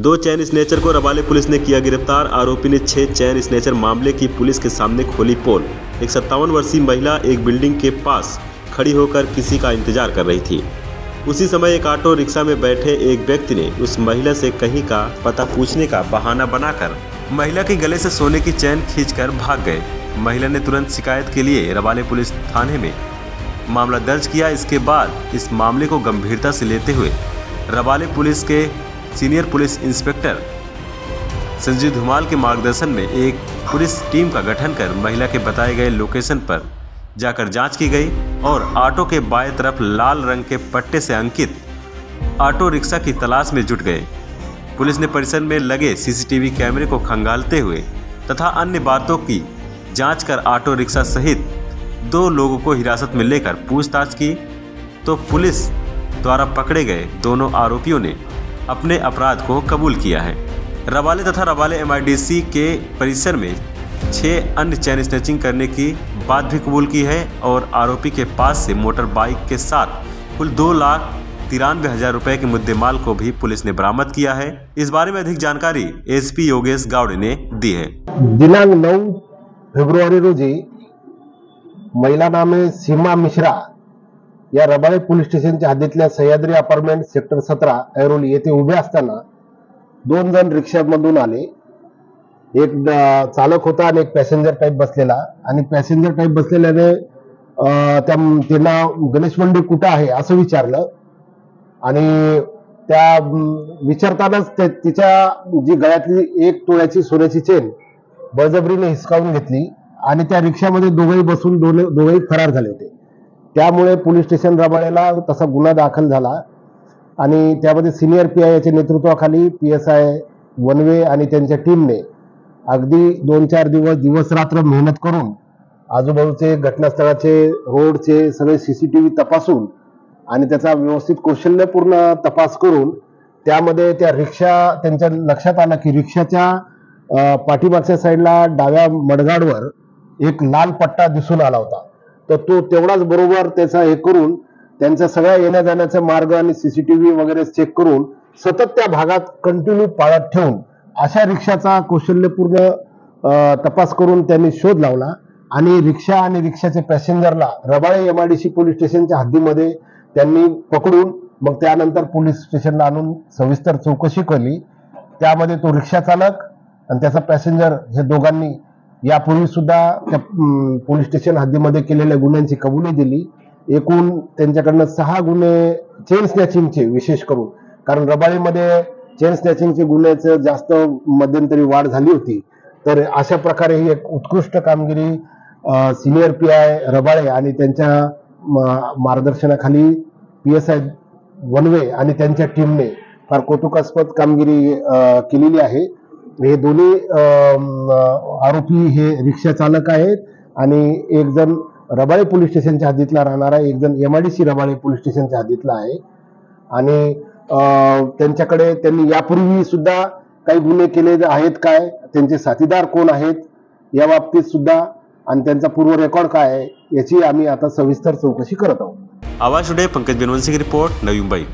2 चैन snatcher को Rabale police ने KIA गिरफ्तार। आरोपी ने 6 चैन स्नेचर मामले की पुलिस के सामने खोली पोल। एक 57 वर्षीय महिला एक बिल्डिंग के पास खड़ी होकर किसी का इंतजार कर रही थी। उसी समय एक ऑटो रिक्शा में बैठे एक व्यक्ति ने उस महिला से कहीं का पता पूछने का बहाना बनाकर महिला के गले से सोने की चैन खींचकर भाग गए। महिला ने तुरंत शिकायत के लिए रबाले पुलिस थाने में मामला दर्ज किया। इसके बाद इस मामले को गंभीरता से लेते हुए रबाले पुलिस के senior police inspector Sanjeev Dhumal के मार्गदर्शन में एक पुलिस टीम का गठन कर महिला के बताए गए लोकेशन पर जाकर जांच की गई और ऑटो के बाएं तरफ लाल रंग के पट्टे से अंकित ऑटो रिक्शा की तलाश में जुट गए। पुलिस ने परिसर में लगे सीसीटीवी कैमरे को खंगालते हुए तथा अन्य बातों की जांच कर ऑटो रिक्शा सहित 2 लोगों को हिरासत में लेकर पूछताछ की तो पुलिस द्वारा पकड़े गए दोनों आरोपियों ने अपने अपराध को कबूल किया है। रबाले तथा रबाले एमआईडीसी के परिसर में 6 अन्य चैन स्नैचिंग करने की बात भी कबूल की है और आरोपी के पास से मोटर बाइक के साथ कुल 2,93,000 रुपए के मुद्देमाल को भी पुलिस ने बरामद किया है। इस बारे में अधिक जानकारी एसपी योगेश गावड़े ने दी है। दिनांक 9 फेब्रुवारी रोजी महिला नामे सीमा मिश्रा या रबाळे पोलीस स्टेशनच्या हद्दीतल्या सह्याद्री अपार्टमेंट सेक्टर 17 ऐरोली येथे उभे असताना 2 जण रिक्षामधून आले। एक चालक होता आणि एक पॅसेंजर टाईप बसलेला आणि पॅसेंजर टाईप बसलेल्याने त्यांना गणेश मंदिर कुठे आहे असं विचारलं आणि त्या विचारतानाच तिच्या जी गळ्यातली 1 तोळ्याची सोन्याची चेन बळजबरीने हिसकावून घेतली आणि त्या रिक्षामध्ये दोघेही बसून दोघेही फरार झाले होते। त्यामुळे पोलीस स्टेशन रबाळेला तसा गुन्हा दाखल झाला आणि त्यामध्ये सिनियर पीआय याच्या नेतृत्वाखाली पीएसआय वनवे आणि त्यांच्या टीमने अगदी 2-4 दिवस रात्र मेहनत करून आजूबाजूचे घटनास्थळाचे रोडचे सगळे सीसीटीव्ही तपासून आणि त्याचा व्यवस्थित कौशल्यपूर्ण तपास करून त्यामध्ये त्या रिक्षा त्यांच्या लक्षात आलं की रिक्षाच्या पाठीमागच्या साईडला डाव्या मडगाडवर एक लाल पट्टा दिसून आला होता। तर तो तेवढाच बरोबर त्याचा हे करून त्यांच्या सगळ्या येण्या जाण्याचा मार्ग आणि सीसीटीव्ही वगैरे चेक करून सतत त्या भागात कंटिन्यू पाळत ठेवून अशा रिक्षाचा कौशल्यपूर्ण तपास करून त्यांनी शोध लावला आणि रिक्षा आणि रिक्षाचे पॅसेंजरला रबाळे एमआयडीसी पोलीस स्टेशनच्या हद्दीमध्ये त्यांनी पकडून मग त्यानंतर पोलीस स्टेशनला आणून सविस्तर चौकशी केली। त्यामध्ये तो रिक्षा चालक आणि त्याचा पॅसेंजर हे दोघांनी यापूर्वी सुद्धा त्या पोलीस स्टेशन हद्दीमध्ये केलेल्या गुन्ह्यांची कबुली दिली। एकूण त्यांच्याकडनं 6 गुन्हे चेन स्नॅचिंगचे विशेष करून, कारण रबाळेमध्ये चेन स्नॅचिंगचे गुन्ह्याचं जास्त मध्यंतरी वाढ झाली होती। तर अशा प्रकारे ही एक उत्कृष्ट कामगिरी सिनियर पीआय रबाळे आणि त्यांच्या मार्गदर्शनाखाली पीएसआय वनवे आणि त्यांच्या टीमने फार कौतुकास्पद कामगिरी केलेली आहे। हे दोन्ही आरोपी हे रिक्षा चालक आहेत आणि एक जण रबाळे पोलीस स्टेशनच्या हद्दीतला राहणारा, एक जण एमआयडीसी रबाळे पोलीस स्टेशनच्या हद्दीतला आहे आणि त्यांच्याकडे त्यांनी यापूर्वी सुद्धा काही गुन्हे केले आहेत काय, त्यांचे साथीदार कोण आहेत या बाबतीत सुद्धा आणि त्यांचा पूर्व रेकॉर्ड काय आहे याची आम्ही आता सविस्तर चौकशी करत आहोत। आवाज टुडे पंकज बेनवंशी की रिपोर्ट, नवी मुंबई।